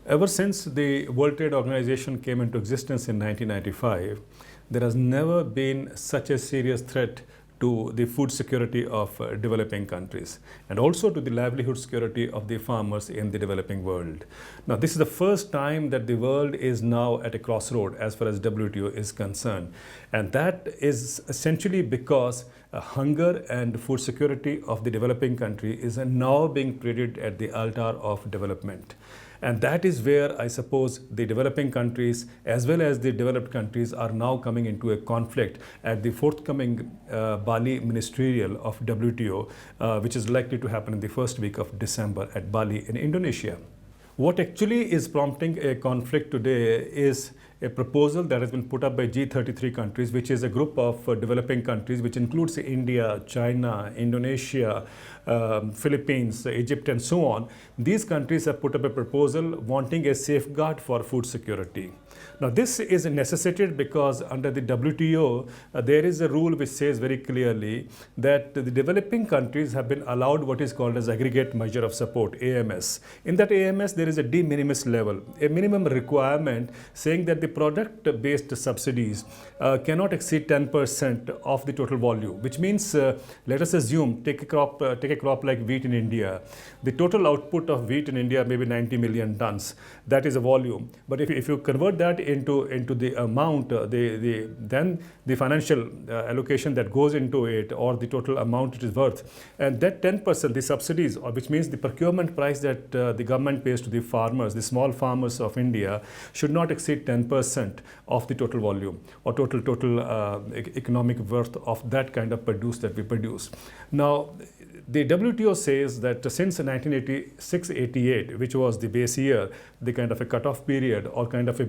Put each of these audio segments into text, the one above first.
Ever since the World Trade Organization came into existence in 1995, there has never been such a serious threat to the food security of developing countries and also to the livelihood security of the farmers in the developing world. Now, this is the first time that the world is now at a crossroad as far as WTO is concerned. And that is essentially because hunger and food security of the developing country is now being treated at the altar of development. And that is where I suppose the developing countries as well as the developed countries are now coming into a conflict at the forthcoming Bali ministerial of WTO, which is likely to happen in the first week of December at Bali in Indonesia. What actually is prompting a conflict today is a proposal that has been put up by G33 countries, which is a group of developing countries, which includes India, China, Indonesia, Philippines, Egypt, and so on. These countries have put up a proposal wanting a safeguard for food security. Now, this is necessitated because under the WTO, there is a rule which says very clearly that the developing countries have been allowed what is called as aggregate measure of support, AMS. In that AMS, there is a de minimis level, a minimum requirement saying that the product-based subsidies cannot exceed 10% of the total volume, which means, let us assume, take a crop like wheat in India. The total output of wheat in India may be 90 million tons. That is a volume. But if you convert that into the amount, then the financial allocation that goes into it, or the total amount it is worth, and that 10%, the subsidies, or which means the procurement price that the government pays to the farmers, the small farmers of India, should not exceed 10% of the total volume or total economic worth of that kind of produce that we produce. Now, the WTO says that since 1986-88, which was the base year, the kind of a cutoff period or kind of a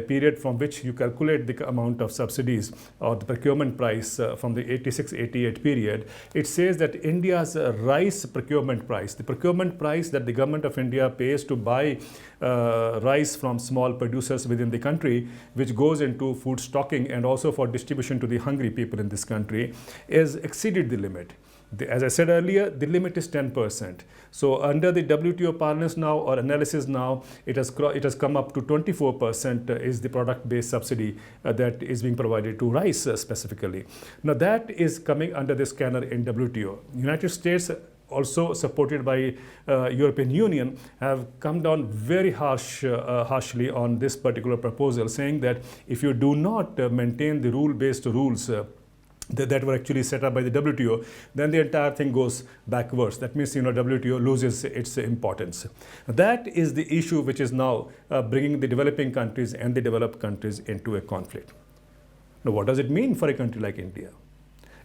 period from which you calculate the amount of subsidies or the procurement price from the 86-88 period, it says that India's rice procurement price, the procurement price that the government of India pays to buy rice from small producers within the country, which goes into food stocking and also for distribution to the hungry people in this country, is exceeded the limit. As I said earlier, the limit is 10%. So under the WTO parlance now or analysis now, it has come up to 24% is the product-based subsidy that is being provided to rice specifically. Now that is coming under the scanner in WTO. United States, also supported by European Union, have come down very harshly on this particular proposal, saying that if you do not maintain the rule-based rules that were actually set up by the WTO, then the entire thing goes backwards. That means, WTO loses its importance. That is the issue which is now bringing the developing countries and the developed countries into a conflict. Now, what does it mean for a country like India?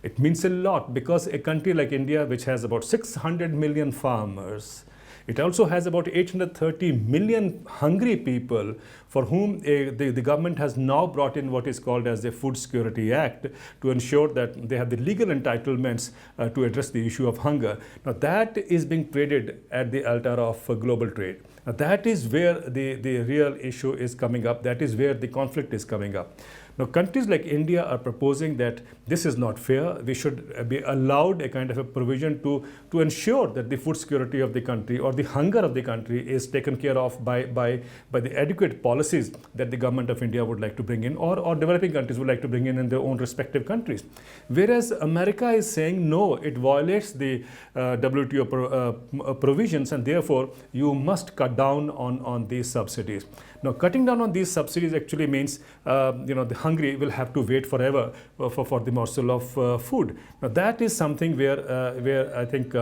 It means a lot, because a country like India, which has about 600 million farmers, it also has about 830 million hungry people for whom the government has now brought in what is called as the Food Security Act to ensure that they have the legal entitlements to address the issue of hunger. Now that is being traded at the altar of global trade. Now that is where the real issue is coming up. That is where the conflict is coming up. Now, countries like India are proposing that this is not fair. We should be allowed a kind of a provision to ensure that the food security of the country or the hunger of the country is taken care of by the adequate policies that the government of India would like to bring in, or developing countries would like to bring in their own respective countries. Whereas America is saying, no, it violates the WTO provisions, and therefore you must cut down on these subsidies. Now, cutting down on these subsidies actually means, the hungry will have to wait forever for the morsel of food. Now, that is something where I think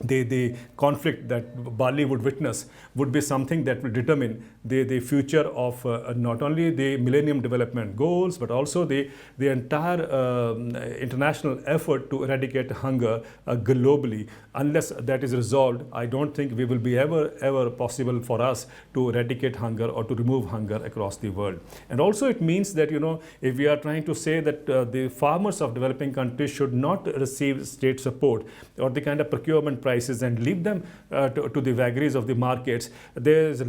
the conflict that Bali would witness would be something that will determine the future of not only the Millennium Development Goals, but also the entire international effort to eradicate hunger globally. Unless that is resolved, I don't think we will be ever possible for us to eradicate hunger or to remove hunger across the world. And also it means that, if we are trying to say that the farmers of developing countries should not receive state support or the kind of procurement prices and leave them to the vagaries of the markets, there is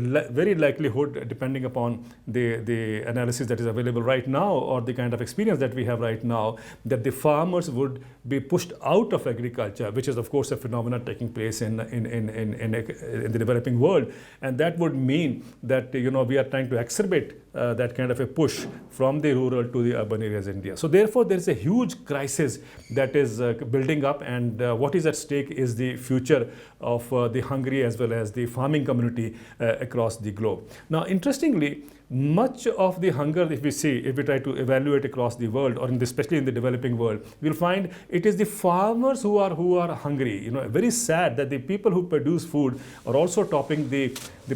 very likelihood, depending upon the analysis that is available right now or the kind of experience that we have right now, that the farmers would be pushed out of agriculture, which is of course a phenomenon taking place in the developing world, and that would mean that we are trying to exacerbate that kind of a push from the rural to the urban areas in India. So therefore, there is a huge crisis that is building up, and what is at stake is the future of the hungry as well as the farming community across the globe. Now, interestingly, much of the hunger, if we try to evaluate across the world, or especially in the developing world, we'll find it is the farmers who are hungry. Very sad that the people who produce food are also topping the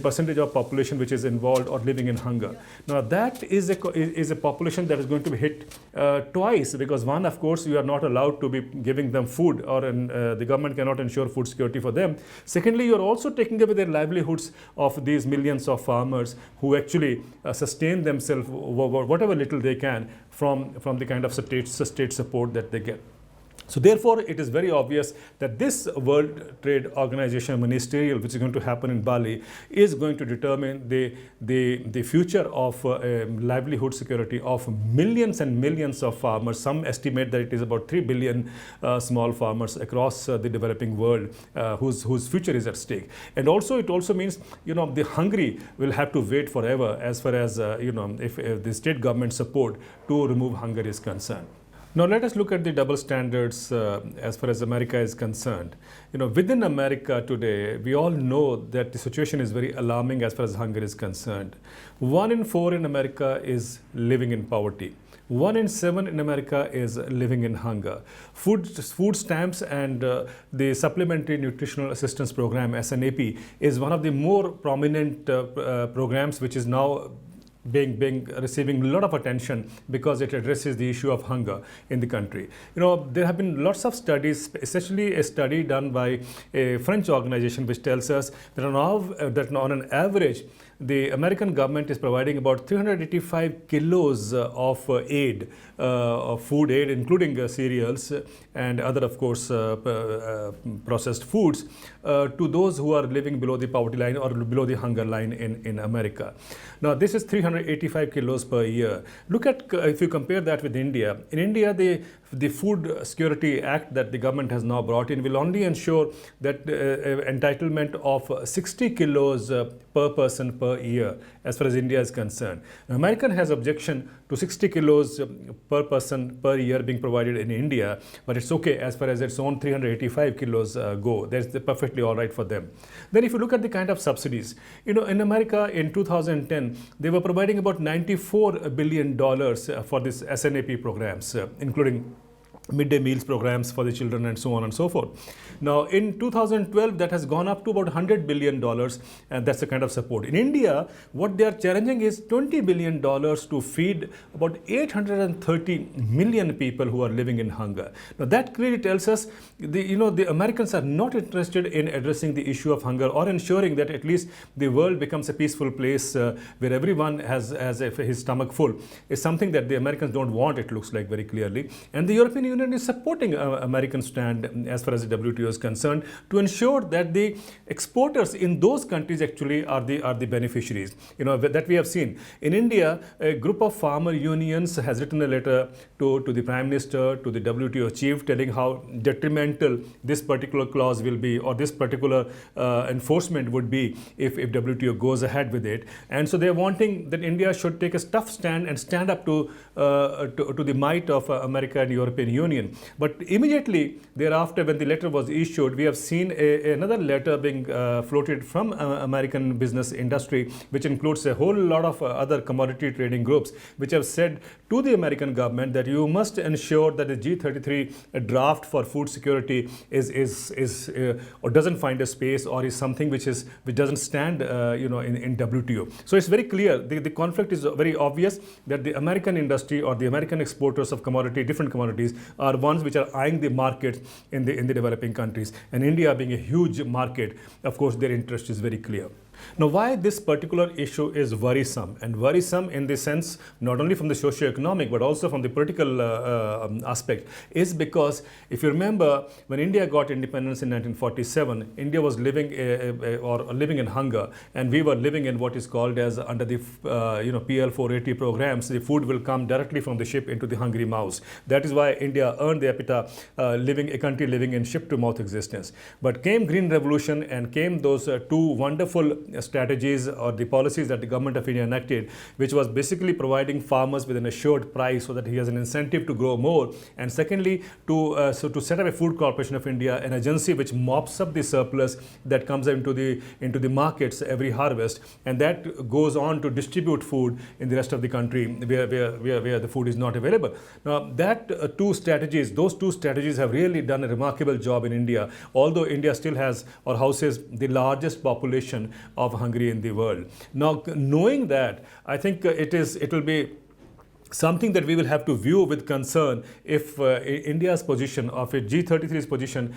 percentage of population which is involved or living in hunger. Now, that is a population that is going to be hit twice, because one, of course, you are not allowed to be giving them food, or the government cannot ensure food security for them. Secondly, you are also taking away their livelihoods of these millions of farmers who actually sustain themselves whatever little they can from the kind of state support that they get. So therefore, it is very obvious that this World Trade Organization ministerial, which is going to happen in Bali, is going to determine the future of livelihood security of millions and millions of farmers. Some estimate that it is about 3 billion small farmers across the developing world whose future is at stake. And also, it also means, the hungry will have to wait forever as far as, if the state government support to remove hunger is concerned. Now, let us look at the double standards as far as America is concerned. Within America today, we all know that the situation is very alarming as far as hunger is concerned. 1 in 4 in America is living in poverty. 1 in 7 in America is living in hunger. Food stamps and the Supplementary Nutritional Assistance Program, SNAP, is one of the more prominent programs which is now receiving a lot of attention because it addresses the issue of hunger in the country. There have been lots of studies, especially a study done by a French organization, which tells us that on an average, the American government is providing about 385 kilos of aid, of food aid, including cereals and other, of course, processed foods, to those who are living below the poverty line or below the hunger line in America. Now, this is 385 kilos per year. Look at, if you compare that with India. In India, the Food Security Act that the government has now brought in will only ensure that entitlement of 60 kilos per person per year as far as India is concerned. Now, American has objection to 60 kilos per person per year being provided in India, but it's okay as far as its own 385 kilos go. That's perfectly all right for them. Then if you look at the kind of subsidies, in America in 2010, they were providing about $94 billion for this SNAP programs, including midday meals programs for the children and so on and so forth. Now, in 2012, that has gone up to about $100 billion, and that's the kind of support. In India, what they are challenging is $20 billion to feed about 830 million people who are living in hunger. Now, that clearly tells us the Americans are not interested in addressing the issue of hunger or ensuring that at least the world becomes a peaceful place where everyone has his stomach full. It's something that the Americans don't want, it looks like very clearly. And the European Union is supporting American stand as far as the WTO is concerned to ensure that the exporters in those countries actually are the beneficiaries. That we have seen. In India, a group of farmer unions has written a letter to the Prime Minister, to the WTO chief, telling how detrimental this particular clause will be, or this particular enforcement would be if WTO goes ahead with it. And so they are wanting that India should take a tough stand and stand up to the might of America and European Union. But immediately thereafter, when the letter was issued, we have seen another letter being floated from American business industry, which includes a whole lot of other commodity trading groups, which have said to the American government that you must ensure that the G33 draft for food security is or doesn't find a space, or is something which doesn't stand in WTO. So it's very clear. The conflict is very obvious that the American industry or the American exporters of different commodities are ones which are eyeing the markets in the developing countries. And India being a huge market, of course, their interest is very clear. Now, why this particular issue is worrisome, and worrisome in the sense not only from the socio-economic but also from the political aspect, is because if you remember, when India got independence in 1947, India was living living in hunger, and we were living in what is called as under the PL 480 programs. The food will come directly from the ship into the hungry mouths. That is why India earned the epithet a country living in ship-to-mouth existence. But came Green Revolution and came those two wonderful strategies or the policies that the government of India enacted, which was basically providing farmers with an assured price so that he has an incentive to grow more, and secondly to set up a Food Corporation of India, an agency which mops up the surplus that comes into the markets every harvest, and that goes on to distribute food in the rest of the country where the food is not available. Now that those two strategies have really done a remarkable job in India, although India still has or houses the largest population of hungry in the world. Now, knowing that, I think it will be something that we will have to view with concern if India's position of a G33's position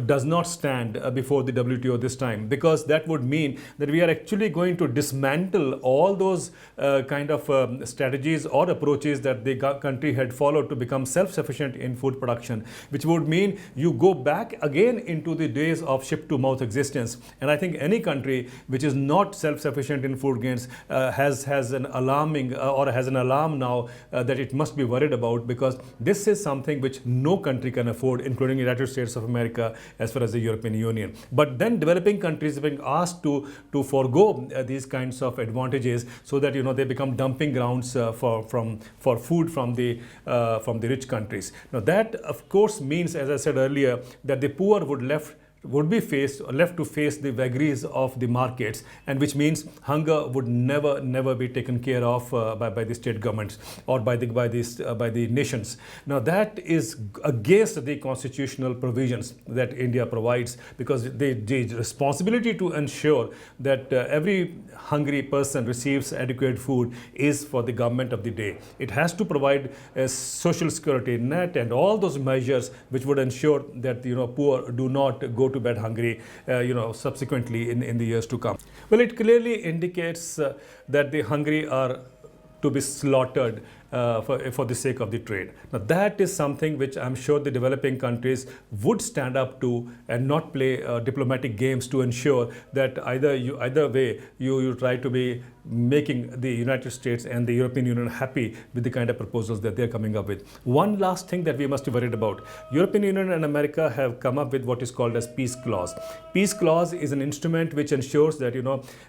does not stand before the WTO this time, because that would mean that we are actually going to dismantle all those kind of strategies or approaches that the country had followed to become self-sufficient in food production, which would mean you go back again into the days of ship-to-mouth existence. And I think any country which is not self-sufficient in food grains has an alarming or has an alarm now that it must be worried about, because this is something which no country can afford, including the United States of America as far as the European Union. But then developing countries are being asked to forego these kinds of advantages so that they become dumping grounds for food from the rich countries. Now that of course means, as I said earlier, that the poor would left to face the vagaries of the markets, and which means hunger would never be taken care of by the state governments or by the nations. Now that is against the constitutional provisions that India provides, because the responsibility to ensure that every hungry person receives adequate food is for the government of the day. It has to provide a social security net and all those measures which would ensure that poor do not go to bed hungry subsequently in the years to come. Well, it clearly indicates that the hungry are to be slaughtered for the sake of the trade. Now that is something which I'm sure the developing countries would stand up to and not play diplomatic games to ensure that either way you try to be making the United States and the European Union happy with the kind of proposals that they're coming up with. One last thing that we must be worried about. European Union and America have come up with what is called as peace clause. Peace clause is an instrument which ensures that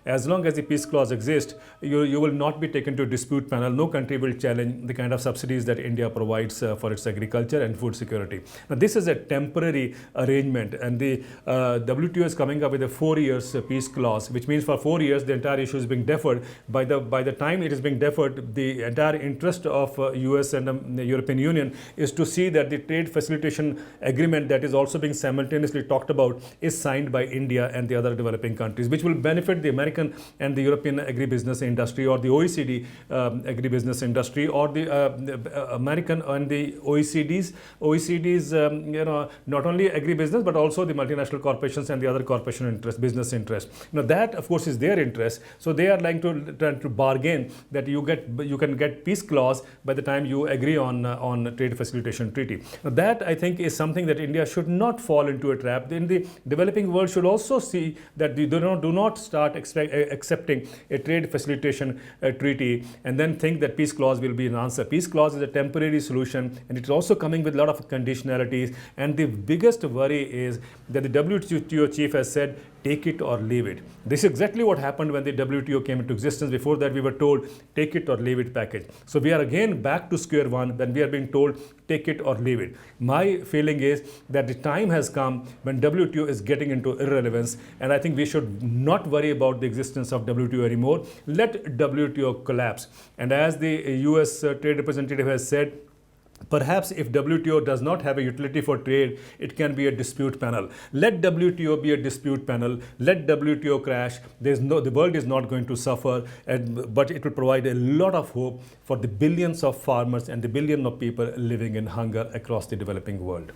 as long as the peace clause exists, you will not be taken to a dispute panel. No country will challenge the kind of subsidies that India provides for its agriculture and food security. Now this is a temporary arrangement, and the WTO is coming up with a 4 years peace clause, which means for 4 years the entire issue is being deferred. By the time it is being deferred, the entire interest of US and the European Union is to see that the trade facilitation agreement that is also being simultaneously talked about is signed by India and the other developing countries, which will benefit the American and the European agribusiness industry, or the OECD agribusiness industry, or the American and the OECD's not only agribusiness but also the multinational corporations and the other corporation business interest. That of course is their interest, so they are trying to bargain that you can get peace clause by the time you agree on trade facilitation treaty. Now that I think is something that India should not fall into a trap. Then the developing world should also see that they do not start accepting a trade facilitation treaty and then think that peace clause will be an answer. Peace clause is a temporary solution, and it's also coming with a lot of conditionalities, and the biggest worry is that the WTO chief has said take it or leave it. This is exactly what happened when the WTO came into existence. Before that, we were told take it or leave it package. So we are again back to square one when we are being told take it or leave it. My feeling is that the time has come when WTO is getting into irrelevance, and I think we should not worry about the existence of WTO anymore. Let WTO collapse. And as the US trade representative has said, perhaps if WTO does not have a utility for trade, it can be a dispute panel. Let WTO be a dispute panel. Let WTO crash. The world is not going to suffer, but it will provide a lot of hope for the billions of farmers and the billion of people living in hunger across the developing world.